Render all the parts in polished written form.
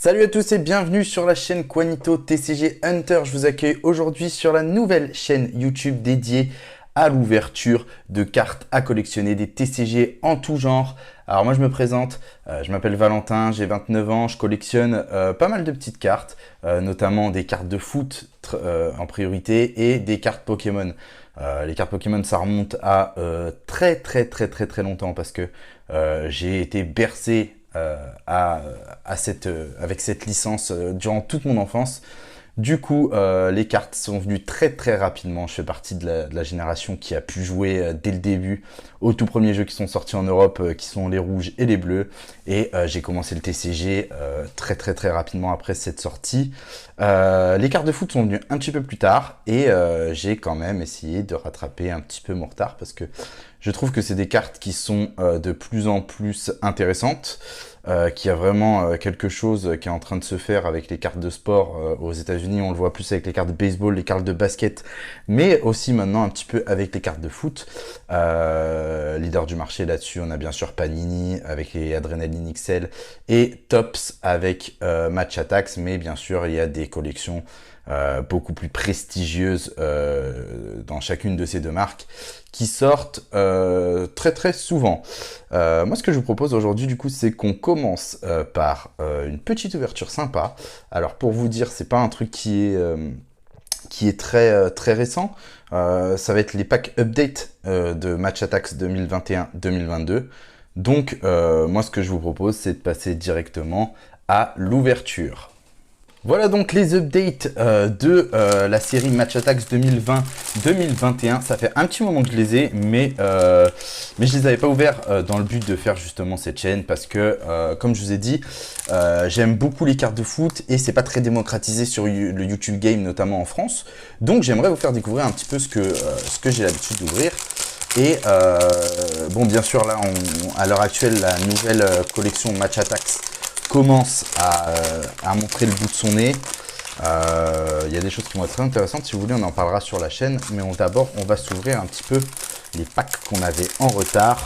Salut à tous et bienvenue sur la chaîne Quanito TCG Hunter. Je vous accueille aujourd'hui sur la nouvelle chaîne YouTube dédiée à l'ouverture de cartes à collectionner, des TCG en tout genre. Alors moi je me présente, je m'appelle Valentin, j'ai 29 ans, je collectionne pas mal de petites cartes, notamment des cartes de foot en priorité et des cartes Pokémon. Les cartes Pokémon ça remonte à très longtemps parce que j'ai été bercé avec cette licence durant toute mon enfance. Du coup, les cartes sont venues très rapidement. Je fais partie de la génération qui a pu jouer dès le début aux tout premiers jeux qui sont sortis en Europe, qui sont les rouges et les bleus. Et j'ai commencé le TCG très rapidement après cette sortie. Les cartes de foot sont venues un petit peu plus tard et j'ai quand même essayé de rattraper un petit peu mon retard parce que je trouve que c'est des cartes qui sont de plus en plus intéressantes. Qu'il y a vraiment quelque chose qui est en train de se faire avec les cartes de sport aux États-Unis. On le voit plus avec les cartes de baseball, les cartes de basket, mais aussi maintenant un petit peu avec les cartes de foot. Leader du marché là-dessus, on a bien sûr Panini avec les Adrenaline XL et Topps avec Match Attax, mais bien sûr il y a des collections beaucoup plus prestigieuses dans chacune de ces deux marques qui sortent très souvent. Moi, ce que je vous propose aujourd'hui, du coup, c'est qu'on commence par une petite ouverture sympa. Alors, pour vous dire, c'est pas un truc qui est très récent. Ça va être les packs update de Match Attax 2021-2022. Donc, moi, ce que je vous propose, c'est de passer directement à l'ouverture. Voilà donc les updates de la série Match Attax 2020-2021. Ça fait un petit moment que je les ai, mais je les avais pas ouverts dans le but de faire justement cette chaîne parce que, comme je vous ai dit, j'aime beaucoup les cartes de foot et c'est pas très démocratisé sur le YouTube Game, notamment en France. Donc j'aimerais vous faire découvrir un petit peu ce que j'ai l'habitude d'ouvrir. Et bon, bien sûr, là, à l'heure actuelle, la nouvelle collection Match Attax commence à montrer le bout de son nez. Il y a des choses qui vont être très intéressantes. Si vous voulez, on en parlera sur la chaîne. Mais d'abord, on va s'ouvrir un petit peu les packs qu'on avait en retard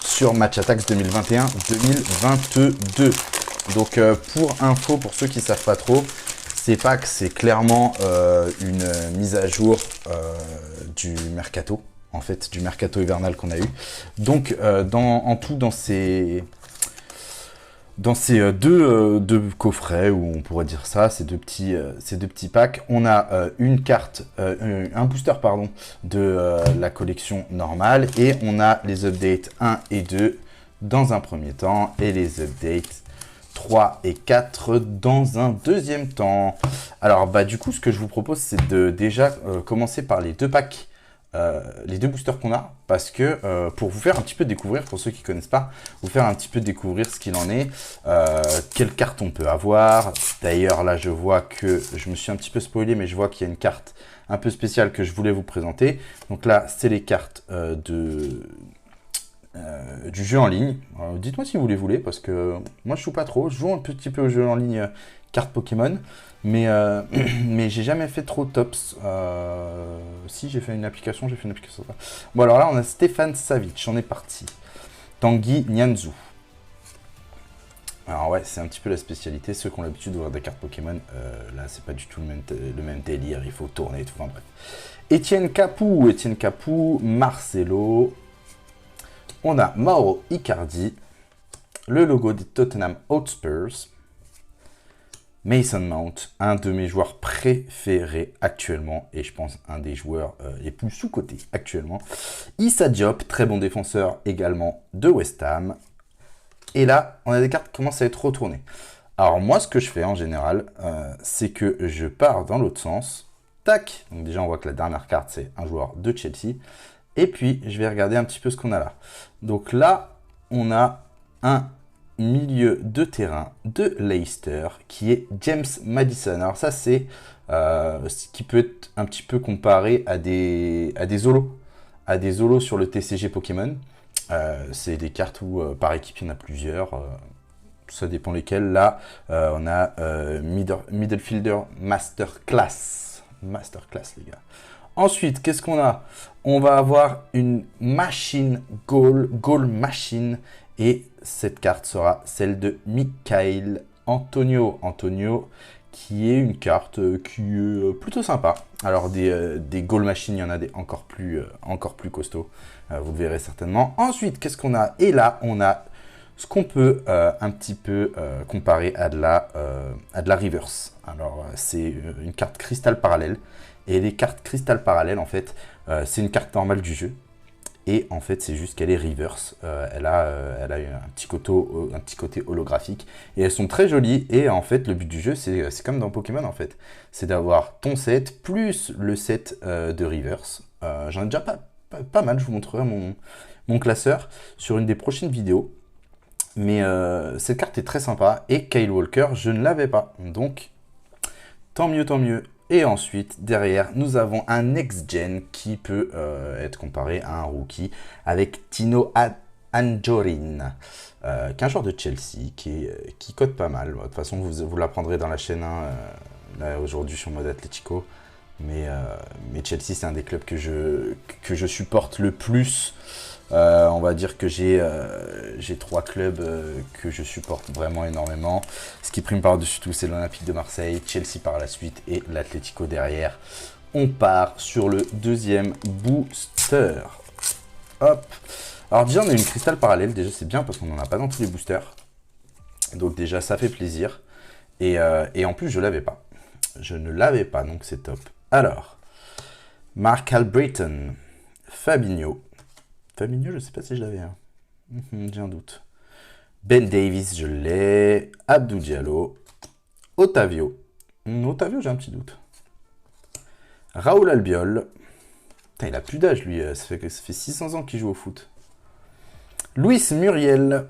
sur Match Attax 2021-2022. Donc, pour info, pour ceux qui ne savent pas trop, ces packs, c'est clairement une mise à jour du mercato. En fait, du mercato hivernal qu'on a eu. Donc, en tout, dans ces deux coffrets, où on pourrait dire ça, ces deux petits packs, on a une carte, un booster, pardon, de la collection normale, et on a les updates 1 et 2 dans un premier temps, et les updates 3 et 4 dans un deuxième temps. Alors, du coup, ce que je vous propose, c'est de déjà commencer par les deux packs, les deux boosters qu'on a, parce que pour vous faire un petit peu découvrir, pour ceux qui ne connaissent pas, vous faire un petit peu découvrir ce qu'il en est, quelle carte on peut avoir. D'ailleurs là je vois que, je me suis un petit peu spoilé, mais je vois qu'il y a une carte un peu spéciale que je voulais vous présenter. Donc là c'est les cartes du jeu en ligne. Dites-moi si vous les voulez, parce que moi je joue pas trop, je joue un petit peu au jeu en ligne cartes Pokémon, mais j'ai jamais fait trop Topps. Si, j'ai fait une application, Bon, alors là, on a Stefan Savic, on est parti. Tanguy Nianzou. Alors ouais, c'est un petit peu la spécialité. Ceux qui ont l'habitude d'ouvrir des cartes Pokémon, là, c'est pas du tout le même délire. Il faut tourner et tout. Enfin bref. Etienne Capou, Marcelo. On a Mauro Icardi. Le logo des Tottenham Hotspurs. Mason Mount, un de mes joueurs préférés actuellement, et je pense un des joueurs les plus sous-cotés actuellement. Issa Diop, très bon défenseur également de West Ham. Et là, on a des cartes qui commencent à être retournées. Alors moi, ce que je fais en général, c'est que je pars dans l'autre sens. Tac. Donc déjà, on voit que la dernière carte, c'est un joueur de Chelsea. Et puis, je vais regarder un petit peu ce qu'on a là. Donc là, on a un milieu de terrain de Leicester qui est James Maddison. Alors ça, c'est ce qui peut être un petit peu comparé à des Zolos. À des Zolos sur le TCG Pokémon. C'est des cartes où par équipe il y en a plusieurs. Ça dépend lesquelles. Là, on a Middle Fielder Masterclass. Masterclass, les gars. Ensuite, qu'est-ce qu'on a? On va avoir une machine goal machine. Et cette carte sera celle de Michail Antonio. Antonio, qui est une carte qui est plutôt sympa. Alors, des goal machines, il y en a des encore plus costauds. Vous le verrez certainement. Ensuite, qu'est-ce qu'on a? Et là, on a ce qu'on peut un petit peu comparer à de la reverse. Alors, c'est une carte cristal parallèle. Et les cartes cristal parallèles, en fait, c'est une carte normale du jeu. Et en fait, c'est juste qu'elle est reverse. Elle a un petit côté holographique. Et elles sont très jolies. Et en fait, le but du jeu, c'est comme dans Pokémon, en fait. C'est d'avoir ton set plus le set de reverse. J'en ai déjà pas mal. Je vous montrerai mon classeur sur une des prochaines vidéos. Mais cette carte est très sympa. Et Kyle Walker, je ne l'avais pas. Donc, tant mieux, tant mieux. Et ensuite, derrière, nous avons un next-gen qui peut être comparé à un rookie avec Tino Anjorin, qui est un joueur de Chelsea, qui cote pas mal. De toute façon, vous l'apprendrez dans la chaîne là, aujourd'hui sur Mode Atlético. Mais Chelsea, c'est un des clubs que je supporte le plus. On va dire que j'ai 3 clubs que je supporte vraiment énormément. Ce qui prime par-dessus tout, c'est l'Olympique de Marseille, Chelsea par la suite et l'Atlético derrière. On part sur le deuxième booster. Hop. Alors déjà, on a une cristal parallèle. Déjà, c'est bien parce qu'on n'en a pas dans tous les boosters. Donc déjà, ça fait plaisir. Et en plus, je l'avais pas. Je ne l'avais pas, donc c'est top. Alors, Mark Albrighton, Fabinho, je ne sais pas si je l'avais. J'ai un doute. Ben Davis, je l'ai. Abdou Diallo. Otavio. Otavio, j'ai un petit doute. Raoul Albiol. Putain, il a plus d'âge, lui. Ça fait 600 ans qu'il joue au foot. Luis Muriel.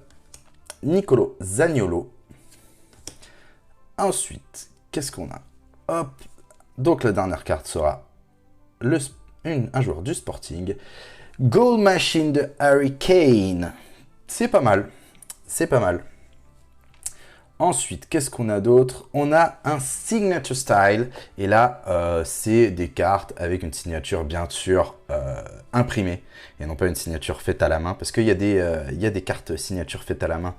Nicolo Zaniolo. Ensuite, qu'est-ce qu'on a? Hop. Donc, la dernière carte sera un joueur du Sporting. Goal Machine de Harry Kane. C'est pas mal. C'est pas mal. Ensuite, qu'est-ce qu'on a d'autre? On a un Signature Style. Et là, c'est des cartes avec une signature, bien sûr, imprimée. Et non pas une signature faite à la main. Parce qu'il y a des cartes signature faites à la main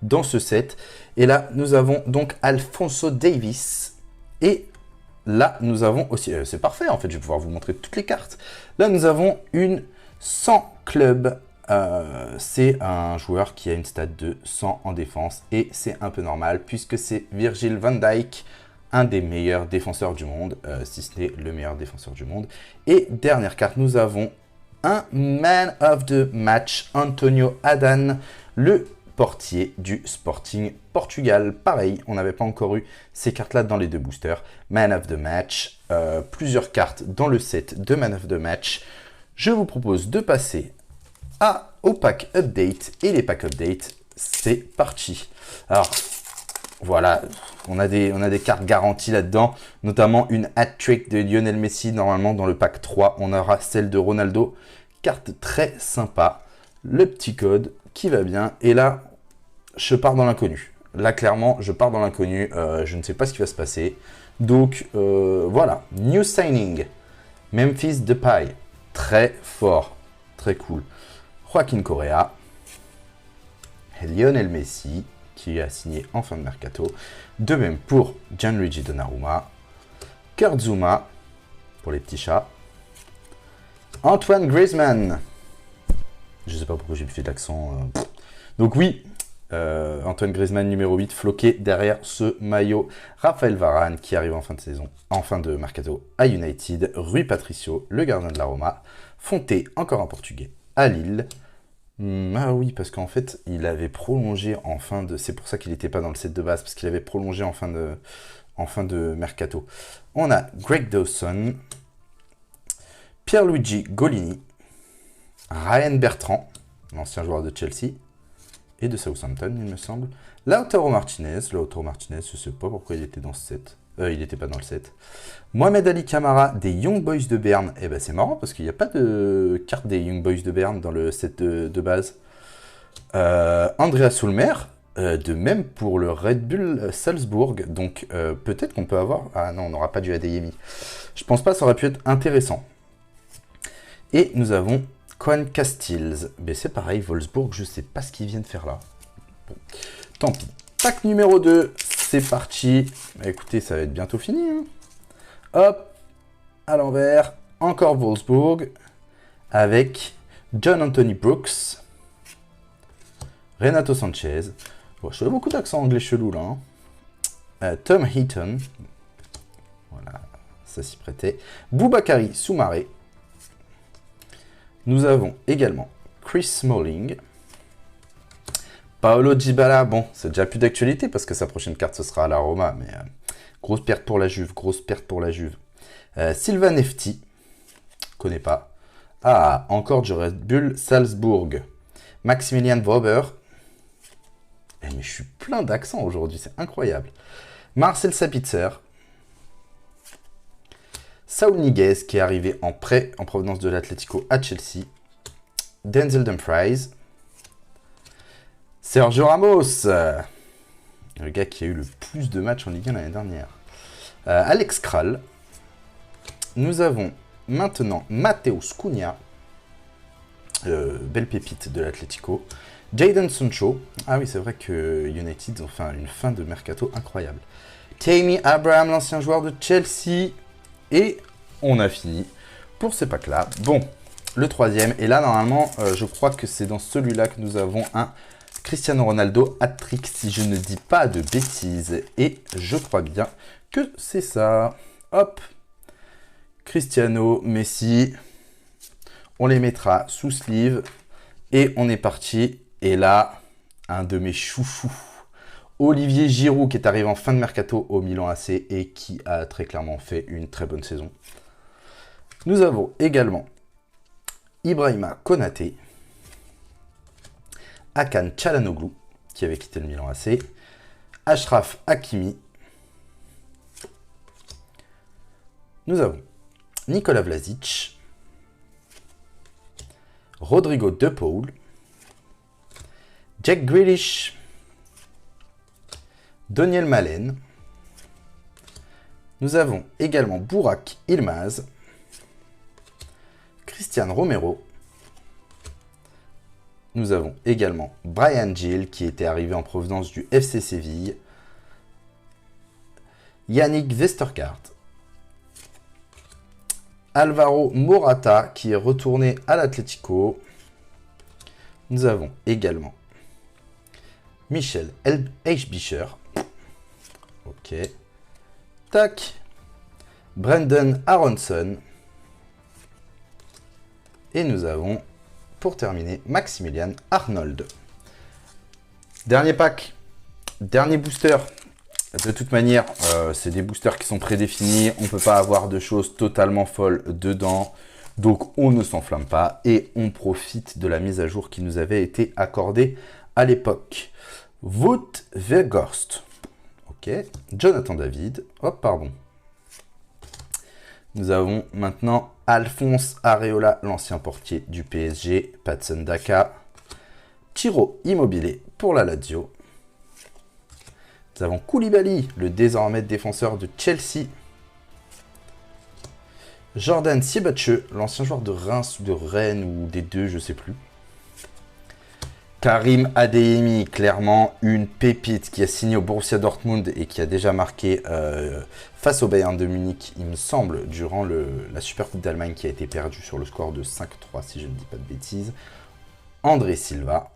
dans ce set. Et là, nous avons donc Alphonso Davies. Et là, nous avons aussi... c'est parfait, en fait. Je vais pouvoir vous montrer toutes les cartes. Là, nous avons une 100 club, c'est un joueur qui a une stat de 100 en défense et c'est un peu normal puisque c'est Virgil van Dijk, un des meilleurs défenseurs du monde, si ce n'est le meilleur défenseur du monde. Et dernière carte, nous avons un Man of the Match, Antonio Adan, le portier du Sporting Portugal. Pareil, on n'avait pas encore eu ces cartes-là dans les deux boosters. Man of the Match, plusieurs cartes dans le set de Man of the Match. Je vous propose de passer au pack update. Et les pack update, c'est parti. Alors, voilà, on a des cartes garanties là-dedans. Notamment une hat-trick de Lionel Messi. Normalement, dans le pack 3, on aura celle de Ronaldo. Carte très sympa. Le petit code qui va bien. Et là, je pars dans l'inconnu. Là, clairement, je pars dans l'inconnu. Je ne sais pas ce qui va se passer. Donc, voilà. New signing. Memphis Depay. Très fort, très cool. Joaquin Correa, Lionel Messi, qui a signé en fin de mercato. De même pour Gianluigi Donnarumma, Kurt Zouma, pour les petits chats. Antoine Griezmann. Je ne sais pas pourquoi j'ai fait l'accent. Donc oui, Antoine Griezmann numéro 8, floqué derrière ce maillot. Raphaël Varane qui arrive en fin de saison, en fin de mercato à United. Rui Patricio, le gardien de la Roma. Fonté, encore un portugais, à Lille. Ah oui, parce qu'en fait, il avait prolongé en fin de... C'est pour ça qu'il n'était pas dans le set de base, parce qu'il avait prolongé en fin de mercato. On a Greg Dawson, Pierluigi Golini, Ryan Bertrand, l'ancien joueur de Chelsea, et de Southampton, il me semble. Lautaro Martinez, je ne sais pas pourquoi il était dans ce set. Il n'était pas dans le set. Mohamed Ali Camara des Young Boys de Berne. Eh ben c'est marrant parce qu'il n'y a pas de carte des Young Boys de Berne dans le set de base. Andreas Soulmer, de même pour le Red Bull Salzbourg. Donc peut-être qu'on peut avoir... Ah non, on n'aura pas du Adeyemi. Je pense pas, ça aurait pu être intéressant. Et nous avons Cohen Castiles. Mais c'est pareil, Wolfsburg, je ne sais pas ce qu'ils viennent faire là. Bon, tant pis. Pack numéro 2, c'est parti. Bah, écoutez, ça va être bientôt fini. Hein. Hop, à l'envers, encore Wolfsburg, avec John Anthony Brooks, Renato Sanchez. Bon, je fais beaucoup d'accents anglais chelous là. Hein. Tom Heaton. Voilà, ça s'y prêtait. Boubakary Soumaré. Nous avons également Chris Smalling. Paolo Dybala, bon, c'est déjà plus d'actualité parce que sa prochaine carte, ce sera à la Roma, mais grosse perte pour la Juve, grosse perte pour la Juve. Sylvain Nefti, connais pas. Ah, encore du Red Bull Salzbourg. Maximilian Wöber. Eh, mais je suis plein d'accents aujourd'hui, c'est incroyable. Marcel Sabitzer. Saúl Ñíguez, qui est arrivé en prêt en provenance de l'Atlético à Chelsea. Denzel Dumfries. Sergio Ramos, le gars qui a eu le plus de matchs en Ligue 1 l'année dernière. Alex Kral. Nous avons maintenant Mateus Cunha, belle pépite de l'Atlético. Jadon Sancho. Ah oui, c'est vrai que United ont fait une fin de mercato incroyable. Tammy Abraham, l'ancien joueur de Chelsea. Et on a fini pour ces packs-là. Bon, le troisième. Et là, normalement, je crois que c'est dans celui-là que nous avons un Cristiano Ronaldo hat-trick, si je ne dis pas de bêtises. Et je crois bien que c'est ça. Hop. Cristiano, Messi. On les mettra sous sleeve. Et on est parti. Et là, un de mes chouchous. Olivier Giroud qui est arrivé en fin de mercato au Milan AC et qui a très clairement fait une très bonne saison. Nous avons également Ibrahima Konaté, Hakan Çalhanoğlu qui avait quitté le Milan AC, Achraf Hakimi. Nous avons Nikola Vlasic, Rodrigo De Paul, Jack Grealish, Daniel Malen. Nous avons également Burak Yılmaz, Christian Romero. Nous avons également Bryan Gil qui était arrivé en provenance du FC Séville, Yannick Vestergaard, Alvaro Morata qui est retourné à l'Atlético. Nous avons également Michel Eichbichler. Ok. Tac. Brendan Aronson. Et nous avons, pour terminer, Maximilian Arnold. Dernier pack. Dernier booster. De toute manière, c'est des boosters qui sont prédéfinis. On ne peut pas avoir de choses totalement folles dedans. Donc, on ne s'enflamme pas. Et on profite de la mise à jour qui nous avait été accordée à l'époque. Wout Weghorst. Ok. Jonathan David. Hop, pardon. Nous avons maintenant Alphonse Areola, l'ancien portier du PSG. Patson Daka. Ciro Immobile pour la Lazio. Nous avons Koulibaly, le désormais défenseur de Chelsea. Jordan Siebatcheu, l'ancien joueur de Reims ou de Rennes ou des deux, je ne sais plus. Karim Adeyemi, clairement une pépite qui a signé au Borussia Dortmund et qui a déjà marqué face au Bayern de Munich, il me semble, durant la Super Coupe d'Allemagne qui a été perdue sur le score de 5-3, si je ne dis pas de bêtises. André Silva.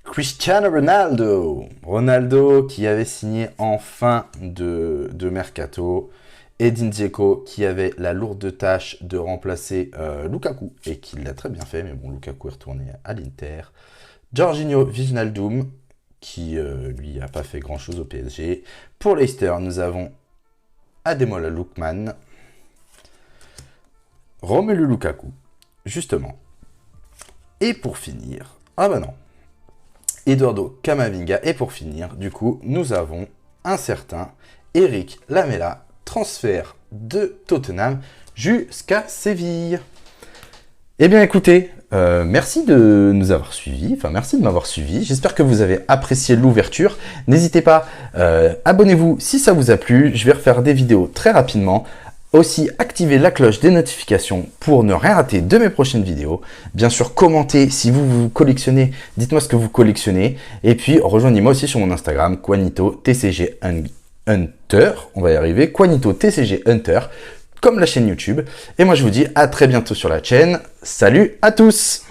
Cristiano Ronaldo. Ronaldo qui avait signé en fin de mercato. Edin Dzeko qui avait la lourde tâche de remplacer Lukaku et qui l'a très bien fait, mais bon, Lukaku est retourné à l'Inter. Jorginho Wijnaldum qui, lui, n'a pas fait grand-chose au PSG. Pour Leicester, nous avons Ademola Lookman, Romelu Lukaku, justement. Et pour finir, ah bah non, Eduardo Camavinga. Et pour finir, du coup, nous avons un certain Eric Lamela, transfert de Tottenham jusqu'à Séville. Eh bien écoutez, merci de nous avoir suivis, enfin merci de m'avoir suivi, j'espère que vous avez apprécié l'ouverture. N'hésitez pas, abonnez-vous si ça vous a plu, je vais refaire des vidéos très rapidement. Aussi, activez la cloche des notifications pour ne rien rater de mes prochaines vidéos. Bien sûr, commentez si vous collectionnez, dites-moi ce que vous collectionnez. Et puis, rejoignez-moi aussi sur mon Instagram, Quanito TCG Hunter. On va y arriver, Quanito TCG Hunter, comme la chaîne YouTube. Et moi, je vous dis à très bientôt sur la chaîne. Salut à tous!